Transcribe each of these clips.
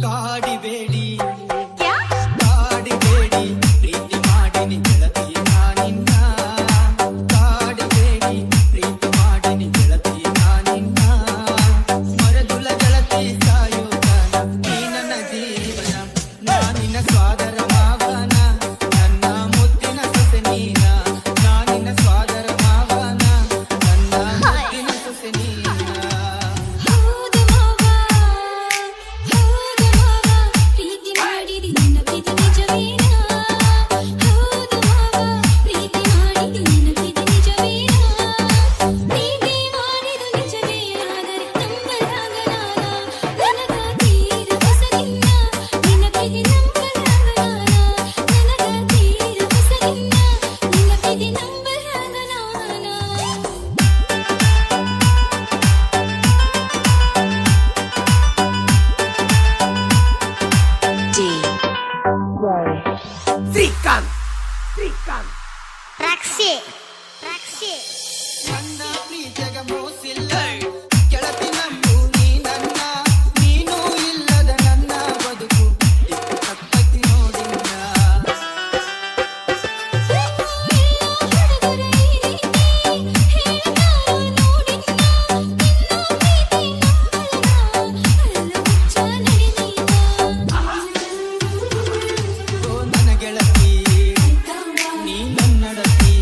ಕಾಡಿಬೇಡಿ ಕಾಡಿಬೇಡಿ ಪ್ರೀತಿ ಮಾಡಿನಿ ಗೆಳತಿ ನಾನಿನ್ನ ಕಾಡಿಬೇಡಿ ಪ್ರೀತಿ ಮಾಡಿನಿ ಗೆಳತಿ ನಾನಿನ್ನ ಮರದುಲ ಗೆಳತಿ ಸಾಯೋತನ ನೀ ನನ್ನ ಜೀವನ ನಾನಿನ್ನ ಸ್ವಾದರ ಮಾವನ ನನ್ನ ಮುತ್ತಿನ ಸೊಸೆ ನೀನ ನಾನಿನ್ನ ಸ್ವಾದರ ಮಾವನ ನನ್ನ ಮುತ್ತಿನ ಸೊಸೆ ನೀನ ನನ್ನ ಪ್ರೀತಿಗ ಮೋಸಿಲ್ಲ ಗೆಳತಿ ನಂಬು ನೀ ನನ್ನ ನೀನು ಇಲ್ಲದ ನನ್ನ ಬದುಕು ತಪ್ಪತಿ ನೋಡಿಲ್ಲ ಓ ನನ್ನ ಗೆಳತಿ ನೀ ನನ್ನಡತಿ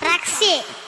Roxy.